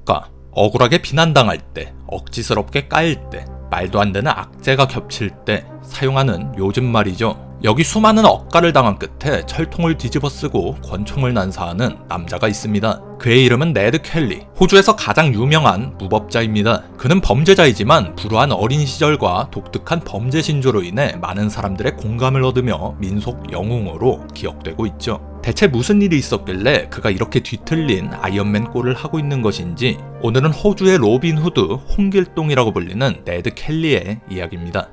가족과 억울하게 비난당할 때, 억지스럽게 까일 때, 말도 안 되는 악재가 겹칠 때 사용하는 요즘 말이죠. 여기 수많은 억가를 당한 끝에 철통을 뒤집어 쓰고 권총을 난사하는 남자가 있습니다. 그의 이름은 네드 켈리, 호주에서 가장 유명한 무법자입니다. 그는 범죄자이지만 불우한 어린 시절과 독특한 범죄 신조로 인해 많은 사람들의 공감을 얻으며 민속 영웅으로 기억되고 있죠. 대체 무슨 일이 있었길래 그가 이렇게 뒤틀린 아이언맨 꼴을 하고 있는 것인지, 오늘은 호주의 로빈 후드 홍길동이라고 불리는 네드 켈리의 이야기입니다.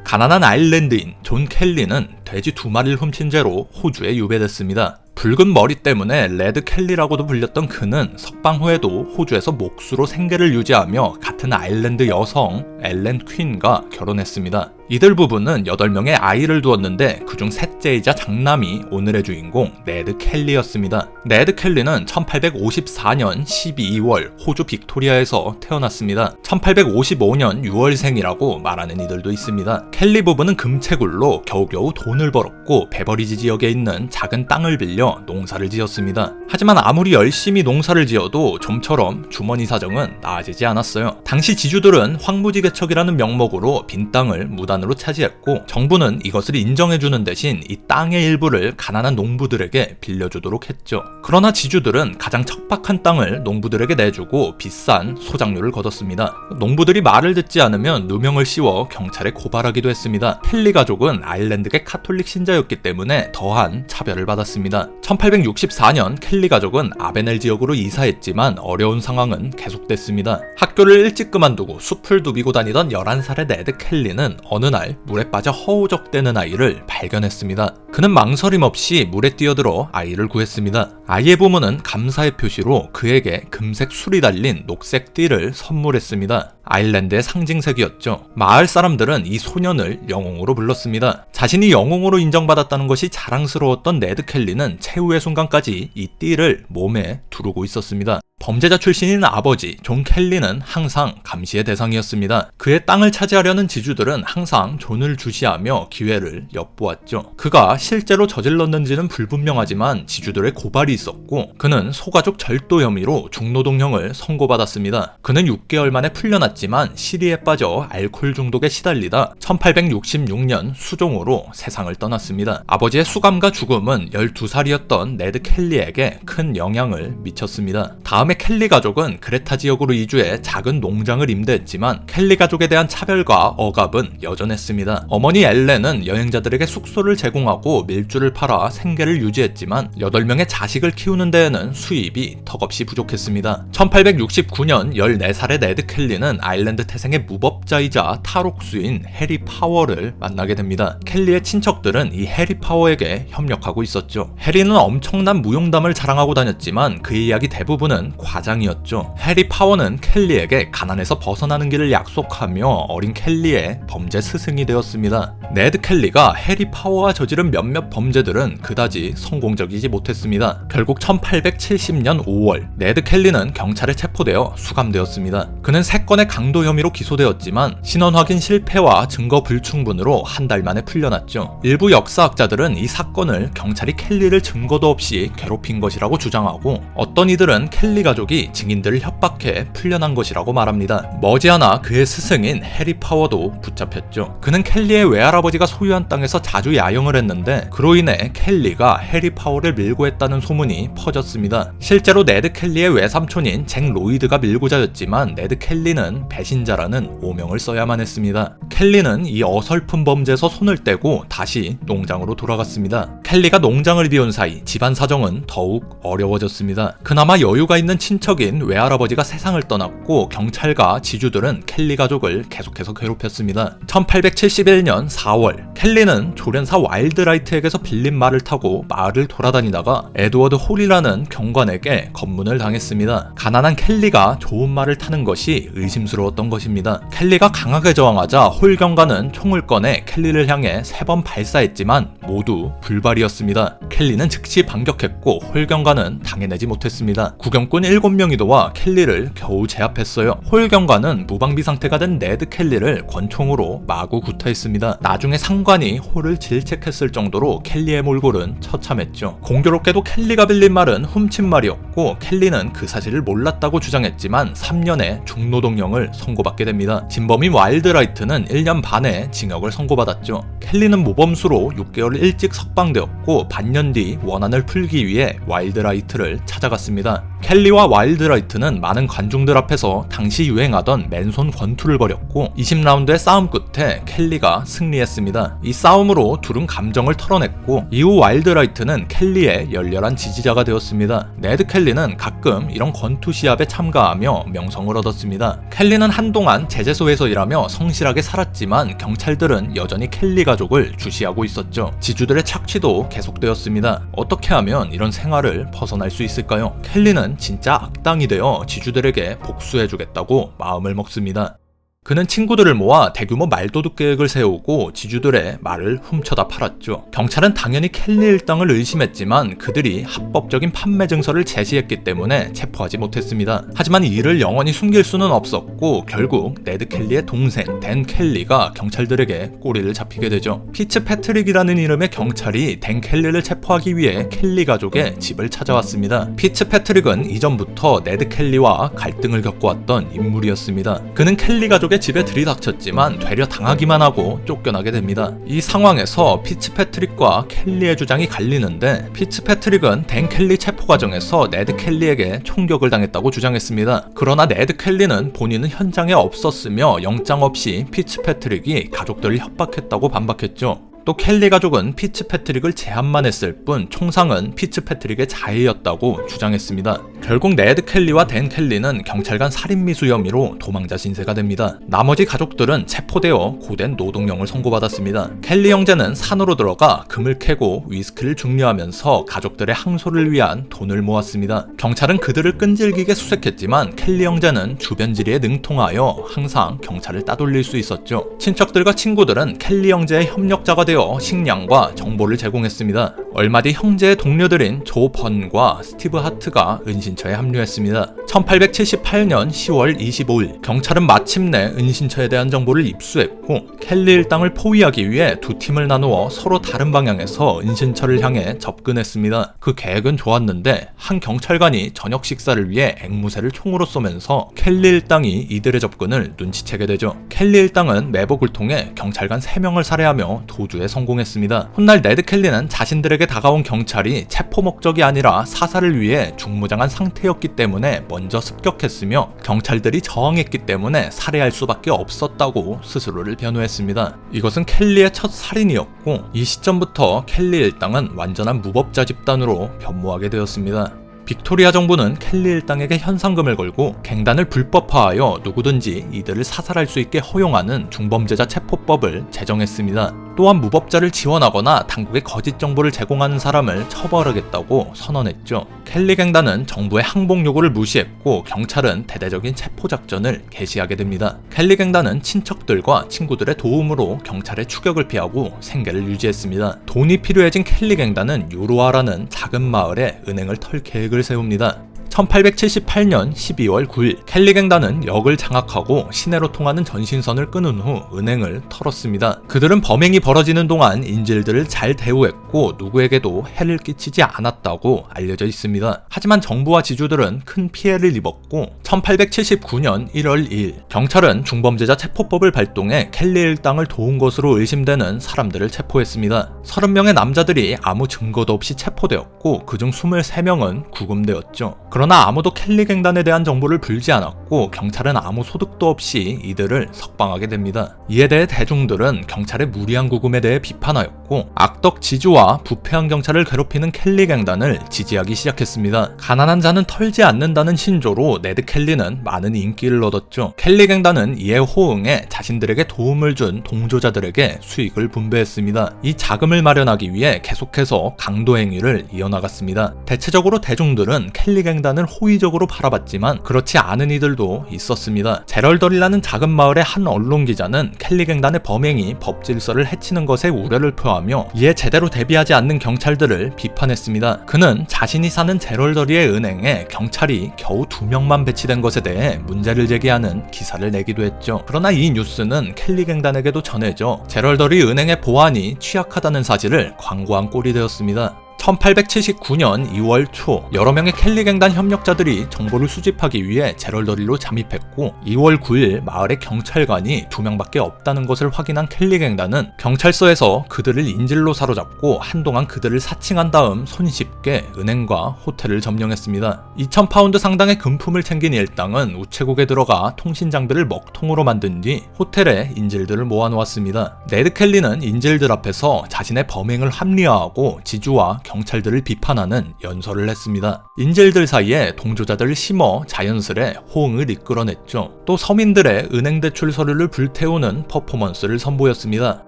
가난한 아일랜드인 존 켈리는 돼지 2마리를 훔친 죄로 호주에 유배됐습니다. 붉은 머리 때문에 레드 켈리라고도 불렸던 그는 석방 후에도 호주에서 목수로 생계를 유지하며 같은 아일랜드 여성 엘렌 퀸과 결혼했습니다. 이들 부부는 8명의 아이를 두었는데 그중 셋째이자 장남이 오늘의 주인공 네드 켈리였습니다. 네드 켈리는 1854년 12월 호주 빅토리아에서 태어났습니다. 1855년 6월생이라고 말하는 이들도 있습니다. 켈리 부부는 금채굴로 겨우겨우 돈을 벌었고 베버리지 지역에 있는 작은 땅을 빌려 농사를 지었습니다. 하지만 아무리 열심히 농사를 지어도 좀처럼 주머니 사정은 나아지지 않았어요. 당시 지주들은 황무지개척이라는 명목으로 빈 땅을 무단으로 차지했고, 정부는 이것을 인정해주는 대신 이 땅의 일부를 가난한 농부들에게 빌려주도록 했죠. 그러나 지주들은 가장 척박한 땅을 농부들에게 내주고 비싼 소장료를 거뒀습니다. 농부들이 말을 듣지 않으면 누명을 씌워 경찰에 고발하기도 했습니다. 켈리 가족은 아일랜드계 카톨릭 신자였기 때문에 더한 차별을 받았습니다. 1864년 켈리 가족은 아베넬 지역으로 이사했지만 어려운 상황은 계속됐습니다. 학교를 일찍 그만두고 숲을 누비고 다니던 11살의 네드 켈리는 어느 날 물에 빠져 허우적대는 아이를 발견했습니다. 그는 망설임 없이 물에 뛰어들어 아이를 구했습니다. 아이의 부모는 감사의 표시로 그에게 금색 술이 달린 녹색 띠를 선물했습니다. 아일랜드의 상징색이었죠. 마을 사람들은 이 소년을 영웅으로 불렀습니다. 자신이 영웅으로 인정받았다는 것이 자랑스러웠던 네드 켈리는 최후의 순간까지 이 띠를 몸에 두르고 있었습니다. 범죄자 출신인 아버지 존 켈리는 항상 감시의 대상이었습니다. 그의 땅을 차지하려는 지주들은 항상 존을 주시하며 기회를 엿보았죠. 그가 실제로 저질렀는지는 불분명하지만 지주들의 고발이 있었고, 그는 소가죽 절도 혐의로 중노동형을 선고받았습니다. 그는 6개월 만에 풀려났지만 시리에 빠져 알코올 중독에 시달리다 1866년 수종으로 세상을 떠났습니다. 아버지의 수감과 죽음은 12살이었던 네드 켈리에게 큰 영향을 미쳤습니다. 다음에 켈리 가족은 그레타 지역으로 이주해 작은 농장을 임대했지만 켈리 가족에 대한 차별과 억압은 여전했습니다. 어머니 엘렌은 여행자들에게 숙소를 제공하고 밀주를 팔아 생계를 유지했지만 8명의 자식을 키우는 데에는 수입이 턱없이 부족했습니다. 1869년 14살의 네드 켈리는 아일랜드 태생의 무법자이자 탈옥수인 해리 파워를 만나게 됩니다. 켈리의 친척들은 이 해리 파워에게 협력하고 있었죠. 해리는 엄청난 무용담을 자랑하고 다녔지만 그의 이야기 대부분은 과장이었죠. 해리 파워는 켈리에게 가난에서 벗어나는 길을 약속하며 어린 켈리의 범죄 스승이 되었습니다. 네드 켈리가 해리 파워와 저지른 몇몇 범죄들은 그다지 성공적이지 못했습니다. 결국 1870년 5월 네드 켈리는 경찰에 체포되어 수감되었습니다. 그는 3건의 강도 혐의로 기소되었지만 신원 확인 실패와 증거 불충분으로 한 달 만에 풀려났죠. 일부 역사학자들은 이 사건을 경찰이 켈리를 증거도 없이 괴롭힌 것이라고 주장하고, 어떤 이들은 켈리 가족이 증인들을 협박해 풀려난 것이라고 말합니다. 머지않아 그의 스승인 해리 파워도 붙잡혔죠. 그는 켈리의 외할아버지가 소유한 땅에서 자주 야영을 했는데 그로 인해 켈리가 해리 파워를 밀고 했다는 소문이 퍼졌습니다. 실제로 네드 켈리의 외삼촌인 잭 로이드가 밀고자였지만 네드 켈리는 배신자라는 오명을 써야만 했습니다. 켈리는 이 어설픈 범죄에서 손을 떼고 다시 농장으로 돌아갔습니다. 켈리가 농장을 비운 사이 집안 사정은 더욱 어려워졌습니다. 그나마 여유가 있는 친척인 외할아버지가 세상을 떠났고 경찰과 지주들은 켈리 가족을 계속해서 괴롭혔습니다. 1871년 4월 켈리는 조련사 와일드라이트에게서 빌린 말을 타고 마을을 돌아다니다가 에드워드 홀이라는 경관에게 검문을 당했습니다. 가난한 켈리가 좋은 말을 타는 것이 의심스러웠던 것입니다. 켈리가 강하게 저항하자 홀 경관은 총을 꺼내 켈리를 향해 3번 발사했지만 모두 불발이었습니다. 켈리는 즉시 반격했고 홀 경관은 당해내지 못했습니다. 구경꾼 직원 7명이 도와 켈리를 겨우 제압했어요. 홀 경관은 무방비 상태가 된 네드 켈리를 권총으로 마구 구타했습니다. 나중에 상관이 홀을 질책했을 정도로 켈리의 몰골은 처참했죠. 공교롭게도 켈리가 빌린 말은 훔친 말이었고 켈리는 그 사실을 몰랐다고 주장했지만 3년의 중노동령을 선고받게 됩니다. 진범인 와일드라이트는 1년 반의 징역을 선고받았죠. 켈리는 모범수로 6개월 일찍 석방되었고 반년 뒤 원한을 풀기 위해 와일드라이트를 찾아갔습니다. 켈리와 와일드라이트는 많은 관중들 앞에서 당시 유행하던 맨손 권투를 벌였고 20라운드의 싸움 끝에 켈리가 승리했습니다. 이 싸움으로 둘은 감정을 털어냈고 이후 와일드라이트는 켈리의 열렬한 지지자가 되었습니다. 네드 켈리는 가끔 이런 권투 시합에 참가하며 명성을 얻었습니다. 켈리는 한동안 제재소에서 일하며 성실하게 살았지만 경찰들은 여전히 켈리 가족을 주시하고 있었죠. 지주들의 착취도 계속되었습니다. 어떻게 하면 이런 생활을 벗어날 수 있을까요? 켈리는 진짜 악당이 되어 지주들에게 복수해주겠다고 마음을 먹습니다. 그는 친구들을 모아 대규모 말도둑 계획을 세우고 지주들의 말을 훔쳐다 팔았죠. 경찰은 당연히 켈리 일당을 의심했지만 그들이 합법적인 판매 증서를 제시했기 때문에 체포하지 못했습니다. 하지만 이를 영원히 숨길 수는 없었고 결국 네드 켈리의 동생 댄 켈리가 경찰들에게 꼬리를 잡히게 되죠. 피츠 패트릭이라는 이름의 경찰이 댄 켈리를 체포하기 위해 켈리 가족의 집을 찾아왔습니다. 피츠 패트릭은 이전부터 네드 켈리와 갈등을 겪어왔던 인물이었습니다. 그는 켈리 가족 집에 들이닥쳤지만 되려 당하기만 하고 쫓겨나게 됩니다. 이 상황에서 피츠패트릭과 켈리의 주장이 갈리는데 피츠패트릭은 댄 켈리 체포 과정에서 네드 켈리에게 총격을 당했다고 주장했습니다. 그러나 네드 켈리는 본인은 현장에 없었으며 영장 없이 피츠패트릭이 가족들을 협박했다고 반박했죠. 또 켈리 가족은 피츠패트릭을 제압만 했을 뿐 총상은 피츠패트릭의 자해였다고 주장했습니다. 결국 네드 켈리와 댄 켈리는 경찰관 살인미수 혐의로 도망자 신세가 됩니다. 나머지 가족들은 체포되어 고된 노동령을 선고받았습니다. 켈리 형제는 산으로 들어가 금을 캐고 위스키를 증류하면서 가족들의 항소를 위한 돈을 모았습니다. 경찰은 그들을 끈질기게 수색했지만 켈리 형제는 주변 지리에 능통하여 항상 경찰을 따돌릴 수 있었죠. 친척들과 친구들은 켈리 형제의 협력자가 되어 식량과 정보를 제공했습니다. 얼마 뒤 형제의 동료들인 조 번과 스티브 하트가 은신처에 합류했습니다. 1878년 10월 25일 경찰은 마침내 은신처에 대한 정보를 입수했고 켈리 일당을 포위하기 위해 두 팀을 나누어 서로 다른 방향에서 은신처를 향해 접근했습니다. 그 계획은 좋았는데 한 경찰관이 저녁 식사를 위해 앵무새를 총으로 쏘면서 켈리 일당이 이들의 접근을 눈치채게 되죠. 켈리 일당은 매복을 통해 경찰관 3명을 살해하며 도주에 성공했습니다. 훗날 네드 켈리는 자신들에게 다가온 경찰이 체포 목적이 아니라 사살을 위해 중무장한 상태였기 때문에 먼저 습격했으며 경찰들이 저항했기 때문에 살해할 수밖에 없었다고 스스로를 변호했습니다. 이것은 켈리의 첫 살인이었고 이 시점부터 켈리 일당은 완전한 무법자 집단으로 변모하게 되었습니다. 빅토리아 정부는 켈리 일당에게 현상금을 걸고 갱단을 불법화하여 누구든지 이들을 사살할 수 있게 허용하는 중범죄자 체포법을 제정했습니다. 또한 무법자를 지원하거나 당국에 거짓 정보를 제공하는 사람을 처벌하겠다고 선언했죠. 켈리 갱단은 정부의 항복 요구를 무시했고 경찰은 대대적인 체포 작전을 개시하게 됩니다. 켈리 갱단은 친척들과 친구들의 도움으로 경찰의 추격을 피하고 생계를 유지했습니다. 돈이 필요해진 켈리 갱단은 유로아라는 작은 마을에 은행을 털 계획을 세웁니다. 1878년 12월 9일 켈리 갱단은 역을 장악하고 시내로 통하는 전신선을 끊은 후 은행을 털었습니다. 그들은 범행이 벌어지는 동안 인질들을 잘 대우했고 누구에게도 해를 끼치지 않았다고 알려져 있습니다. 하지만 정부와 지주들은 큰 피해를 입었고 1879년 1월 2일 경찰은 중범죄자 체포법을 발동해 켈리 일당을 도운 것으로 의심되는 사람들을 체포했습니다. 30명의 남자들이 아무 증거도 없이 체포되었고 그중 23명은 구금되었죠. 그러나 아무도 켈리 갱단에 대한 정보를 불지 않았고 경찰은 아무 소득도 없이 이들을 석방하게 됩니다. 이에 대해 대중들은 경찰의 무리한 구금에 대해 비판하였고 악덕 지주와 부패한 경찰을 괴롭히는 켈리 갱단을 지지하기 시작했습니다. 가난한 자는 털지 않는다는 신조로 네드 켈리는 많은 인기를 얻었죠. 켈리 갱단은 이에 호응해 자신들에게 도움을 준 동조자들에게 수익을 분배했습니다. 이 자금을 마련하기 위해 계속해서 강도 행위를 이어나갔습니다. 대체적으로 대중들은 켈리 갱단을 호의적으로 바라봤지만 그렇지 않은 이들도 있었습니다. 제럴덜이라는 작은 마을의 한 언론 기자는 켈리 갱단의 범행이 법 질서를 해치는 것에 우려를 표하며 요구하며 이에 제대로 대비하지 않는 경찰들을 비판했습니다. 그는 자신이 사는 제럴더리의 은행에 경찰이 겨우 2명만 배치된 것에 대해 문제를 제기하는 기사를 내기도 했죠. 그러나 이 뉴스는 켈리 갱단에게도 전해져 제럴더리 은행의 보안이 취약하다는 사실을 광고한 꼴이 되었습니다. 1879년 2월 초 여러 명의 켈리 갱단 협력자들이 정보를 수집하기 위해 제럴더리로 잠입했고 2월 9일 마을에 경찰관이 2명밖에 없다는 것을 확인한 켈리 갱단은 경찰서에서 그들을 인질로 사로잡고 한동안 그들을 사칭한 다음 손쉽게 은행과 호텔을 점령했습니다. 2,000파운드 상당의 금품을 챙긴 일당은 우체국에 들어가 통신 장비를 먹통으로 만든 뒤 호텔에 인질들을 모아놓았습니다. 네드 켈리는 인질들 앞에서 자신의 범행을 합리화하고 지주와 경찰들을 비판하는 연설을 했습니다. 인질들 사이에 동조자들을 심어 자연스레 호응을 이끌어냈죠. 또 서민들의 은행 대출 서류를 불태우는 퍼포먼스를 선보였습니다.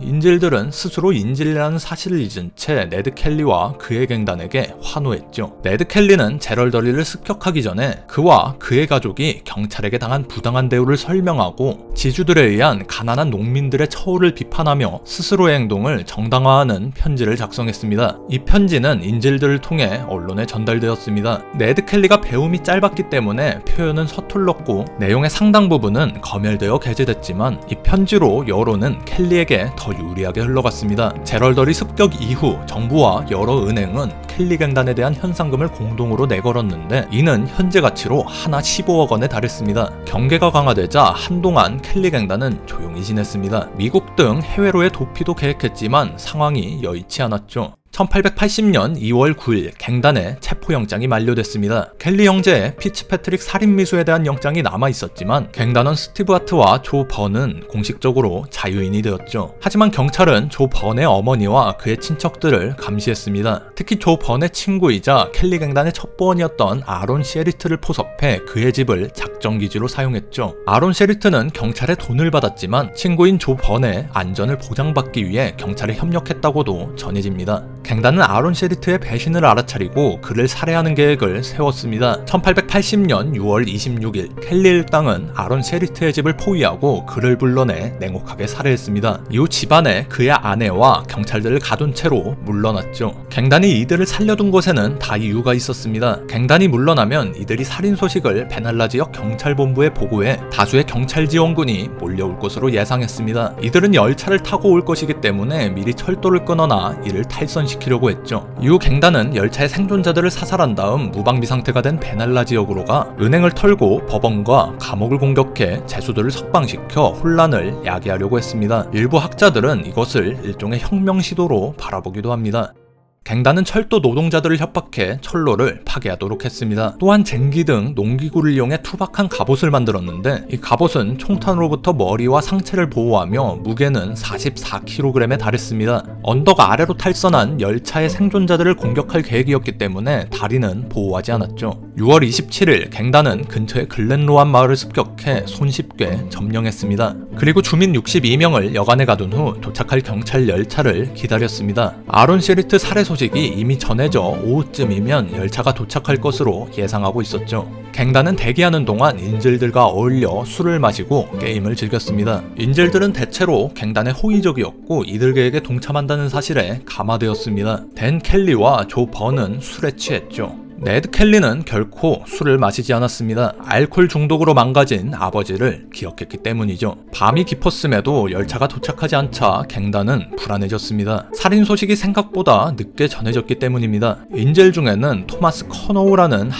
인질들은 스스로 인질이라는 사실을 잊은 채 네드 켈리와 그의 갱단에게 환호했죠. 네드 켈리는 제럴더리를 습격하기 전에 그와 그의 가족이 경찰에게 당한 부당한 대우를 설명하고 지주들에 의한 가난한 농민들의 처우를 비판하며 스스로의 행동을 정당화하는 편지를 작성했습니다. 이 편지는 인질들을 통해 언론에 전달되었습니다. 네드 켈리가 배움이 짧았기 때문에 표현은 서툴렀고 내용의 상당 부분은 검열되어 게재됐지만 이 편지로 여론은 켈리에게 더 유리하게 흘러갔습니다. 제럴더리 습격 이후 정부와 여러 은행은 켈리 갱단에 대한 현상금을 공동으로 내걸었는데 이는 현재 가치로 하나 15억 원에 달했습니다. 경계가 강화되자 한동안 켈리 갱단은 조용히 지냈습니다. 미국 등 해외로의 도피도 계획했지만 상황이 여의치 않았죠. 1880년 2월 9일 갱단의 체포영장이 만료됐습니다. 켈리 형제의 피츠패트릭 살인미수에 대한 영장이 남아있었지만 갱단원 스티브 하트와 조 번은 공식적으로 자유인이 되었죠. 하지만 경찰은 조 번의 어머니와 그의 친척들을 감시했습니다. 특히 조 번의 친구이자 켈리 갱단의 첩보원이었던 아론 셰리트를 포섭해 그의 집을 작전기지로 사용했죠. 아론 셰리트는 경찰의 돈을 받았지만 친구인 조 번의 안전을 보장받기 위해 경찰에 협력했다고도 전해집니다. 갱단은 아론 셰리트의 배신을 알아차리고 그를 살해하는 계획을 세웠습니다. 1880년 6월 26일 켈리 일당은 아론 셰리트의 집을 포위하고 그를 불러내 냉혹하게 살해했습니다. 이후 집안에 그의 아내와 경찰들을 가둔 채로 물러났죠. 갱단이 이들을 살려둔 것에는 다 이유가 있었습니다. 갱단이 물러나면 이들이 살인 소식을 베날라 지역 경찰본부에 보고해 다수의 경찰 지원군이 몰려올 것으로 예상했습니다. 이들은 열차를 타고 올 것이기 때문에 미리 철도를 끊어놔 이를 탈선시키려고 했죠. 이후 갱단은 열차의 생존자들을 사살한 다음 무방비 상태가 된 베날라 지역으로 가 은행을 털고 법원과 감옥을 공격해 죄수들을 석방시켜 혼란을 야기하려고 했습니다. 일부 학자들은 이것을 일종의 혁명 시도로 바라보기도 합니다. 갱단은 철도 노동자들을 협박해 철로를 파괴하도록 했습니다. 또한 쟁기 등 농기구를 이용해 투박한 갑옷을 만들었는데 이 갑옷은 총탄으로부터 머리와 상체를 보호하며 무게는 44kg에 달했습니다. 언덕 아래로 탈선한 열차의 생존자들을 공격할 계획이었기 때문에 다리는 보호하지 않았죠. 6월 27일 갱단은 근처의 글렌로안 마을을 습격해 손쉽게 점령했습니다. 그리고 주민 62명을 여관에 가둔 후 도착할 경찰 열차를 기다렸습니다. 아론 셰리트 살해 소식이 이미 전해져 오후쯤이면 열차가 도착할 것으로 예상하고 있었죠. 갱단은 대기하는 동안 인질들과 어울려 술을 마시고 게임을 즐겼습니다. 인질들은 대체로 갱단의 호의적이었고 이들 계획에 동참한다는 사실에 감화되었습니다. 댄 켈리와 조 번은 술에 취했죠. 네드 켈리는 결코 술을 마시지 않았습니다. 알코올 중독으로 망가진 아버지를 기억했기 때문이죠. 밤이 깊었음에도 열차가 도착하지 않자 갱단은 불안해졌습니다. 살인 소식이 생각보다 늦게 전해졌기 때문입니다. 인질 중에는 토마스 커노우라는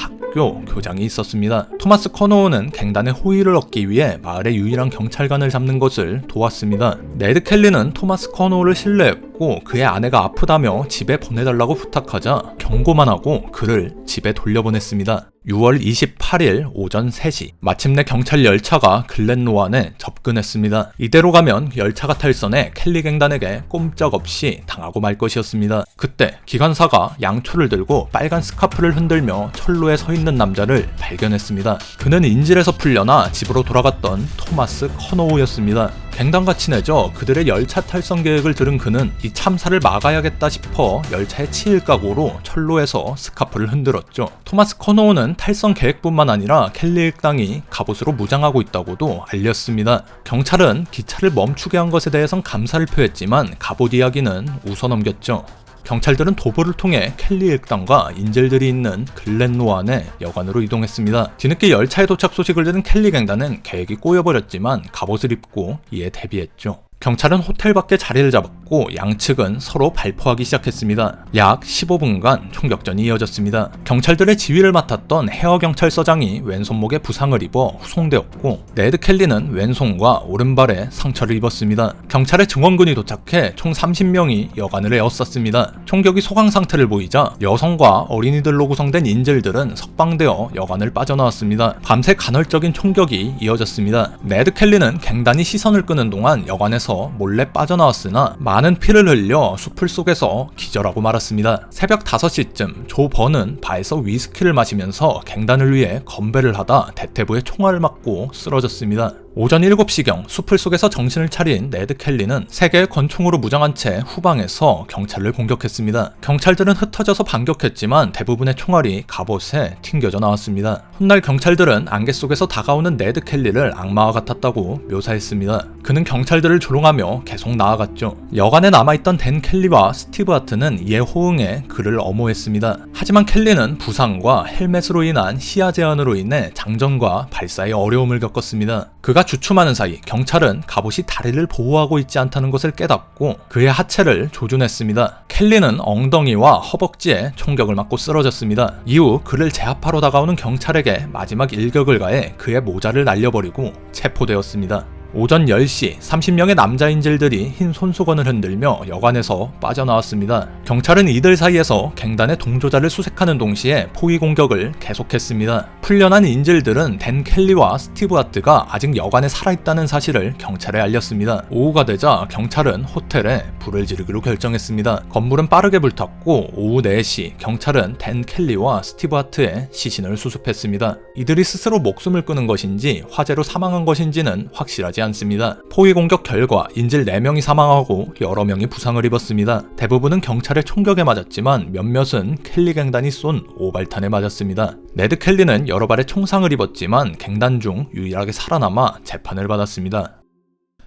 교장이 있었습니다. 토마스 커노우는 갱단의 호의를 얻기 위해 마을의 유일한 경찰관을 잡는 것을 도왔습니다. 네드 켈리는 토마스 커노우를 신뢰했고 그의 아내가 아프다며 집에 보내달라고 부탁하자 경고만 하고 그를 집에 돌려보냈습니다. 6월 28일 오전 3시 마침내 경찰 열차가 글렌로안에 접근했습니다. 이대로 가면 열차가 탈선해 켈리 갱단에게 꼼짝없이 당하고 말 것이었습니다. 그때 기관사가 양초를 들고 빨간 스카프를 흔들며 철로에 서 있는 남자를 발견했습니다. 그는 인질에서 풀려나 집으로 돌아갔던 토마스 커노우였습니다. 갱단과 친해져 그들의 열차 탈선 계획을 들은 그는 이 참사를 막아야겠다 싶어 열차에 치일 각오로 철로에서 스카프를 흔들었죠. 토마스 커노우는 탈선 계획뿐만 아니라 켈리 일당이 갑옷으로 무장하고 있다고도 알렸습니다. 경찰은 기차를 멈추게 한 것에 대해선 감사를 표했지만 갑옷 이야기는 웃어넘겼죠. 경찰들은 도보를 통해 켈리 일당과 인질들이 있는 글렌로안에 여관으로 이동했습니다. 뒤늦게 열차의 도착 소식을 들은 켈리 갱단은 계획이 꼬여버렸지만 갑옷을 입고 이에 대비했죠. 경찰은 호텔 밖에 자리를 잡았고 양측은 서로 발포하기 시작했습니다. 약 15분간 총격전이 이어졌습니다. 경찰들의 지휘를 맡았던 헤어 경찰서장이 왼손목에 부상을 입어 후송되었고 네드 켈리는 왼손과 오른발에 상처를 입었습니다. 경찰의 증원군이 도착해 총 30명이 여관을 에워쌌습니다. 총격이 소강 상태를 보이자 여성과 어린이들로 구성된 인질들은 석방되어 여관을 빠져나왔습니다. 밤새 간헐적인 총격이 이어졌습니다. 네드 켈리는 갱단이 시선을 끄는 동안 여관에서 몰래 빠져나왔으나 많은 피를 흘려 수풀 속에서 기절하고 말았습니다. 새벽 5시쯤 조 번은 바에서 위스키를 마시면서 갱단을 위해 건배를 하다 대퇴부에 총알을 맞고 쓰러졌습니다. 오전 7시경 수풀 속에서 정신을 차린 네드 켈리는 3개의 권총으로 무장한 채 후방에서 경찰을 공격했습니다. 경찰들은 흩어져서 반격했지만 대부분의 총알이 갑옷에 튕겨져 나왔습니다. 훗날 경찰들은 안개 속에서 다가오는 네드 켈리를 악마와 같았다고 묘사했습니다. 그는 경찰들을 조롱하며 계속 나아갔죠. 여관에 남아있던 댄 켈리와 스티브 하트는 이에 호응해 그를 엄호했습니다. 하지만 켈리는 부상과 헬멧으로 인한 시야 제한으로 인해 장전과 발사에 어려움을 겪었습니다. 그가 주춤하는 사이 경찰은 갑옷이 다리를 보호하고 있지 않다는 것을 깨닫고 그의 하체를 조준했습니다. 켈리는 엉덩이와 허벅지에 총격을 맞고 쓰러졌습니다. 이후 그를 제압하러 다가오는 경찰에게 마지막 일격을 가해 그의 모자를 날려버리고 체포되었습니다. 오전 10시 30명의 남자 인질들이 흰 손수건을 흔들며 여관에서 빠져나왔습니다. 경찰은 이들 사이에서 갱단의 동조자를 수색하는 동시에 포위 공격을 계속했습니다. 풀려난 인질들은 댄 켈리와 스티브 하트가 아직 여관에 살아있다는 사실을 경찰에 알렸습니다. 오후가 되자 경찰은 호텔에 불을 지르기로 결정했습니다. 건물은 빠르게 불탔고 오후 4시 경찰은 댄 켈리와 스티브 하트의 시신을 수습했습니다. 이들이 스스로 목숨을 끊은 것인지 화재로 사망한 것인지는 확실하지 않습니다. 포위 공격 결과 인질 4명이 사망하고 여러 명이 부상을 입었습니다. 대부분은 경찰의 총격에 맞았지만 몇몇은 켈리 갱단이 쏜 오발탄에 맞았습니다. 네드 켈리는 여러 발의 총상을 입었지만 갱단 중 유일하게 살아남아 재판을 받았습니다.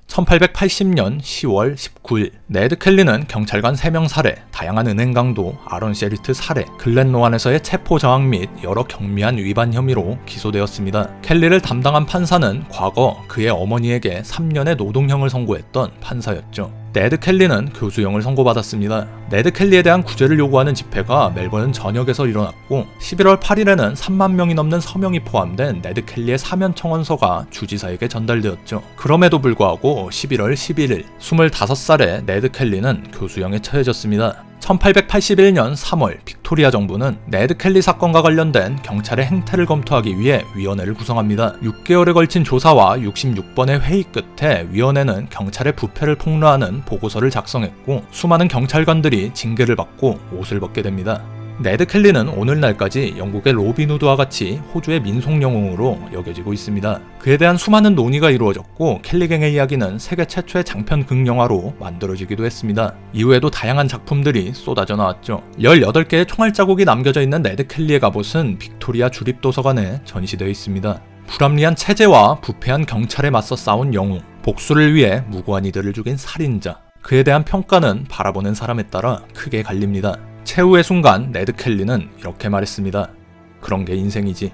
1880년 10월 19일 네드 켈리는 경찰관 3명 살해, 다양한 은행 강도, 아론 셰리트 살해, 글렌로안에서의 체포 저항 및 여러 경미한 위반 혐의로 기소되었습니다. 켈리를 담당한 판사는 과거 그의 어머니에게 3년의 노동형을 선고했던 판사였죠. 네드 켈리는 교수형을 선고받았습니다. 네드 켈리에 대한 구제를 요구하는 집회가 멜버른 전역에서 일어났고 11월 8일에는 3만 명이 넘는 서명이 포함된 네드 켈리의 사면 청원서가 주지사에게 전달되었죠. 그럼에도 불구하고 11월 11일 25살의 네드 켈리는 교수형에 처해졌습니다. 1881년 3월 빅토리아 정부는 네드 켈리 사건과 관련된 경찰의 행태를 검토하기 위해 위원회를 구성합니다. 6개월에 걸친 조사와 66번의 회의 끝에 위원회는 경찰의 부패를 폭로하는 보고서를 작성했고 수많은 경찰관들이 징계를 받고 옷을 벗게 됩니다. 네드 켈리는 오늘날까지 영국의 로빈 후드와 같이 호주의 민속 영웅으로 여겨지고 있습니다. 그에 대한 수많은 논의가 이루어졌고 켈리갱의 이야기는 세계 최초의 장편 극영화로 만들어지기도 했습니다. 이후에도 다양한 작품들이 쏟아져 나왔죠. 18개의 총알 자국이 남겨져 있는 네드 켈리의 갑옷은 빅토리아 주립도서관에 전시되어 있습니다. 불합리한 체제와 부패한 경찰에 맞서 싸운 영웅, 복수를 위해 무고한 이들을 죽인 살인자, 그에 대한 평가는 바라보는 사람에 따라 크게 갈립니다. 최후의 순간 네드 켈리는 이렇게 말했습니다. 그런 게 인생이지.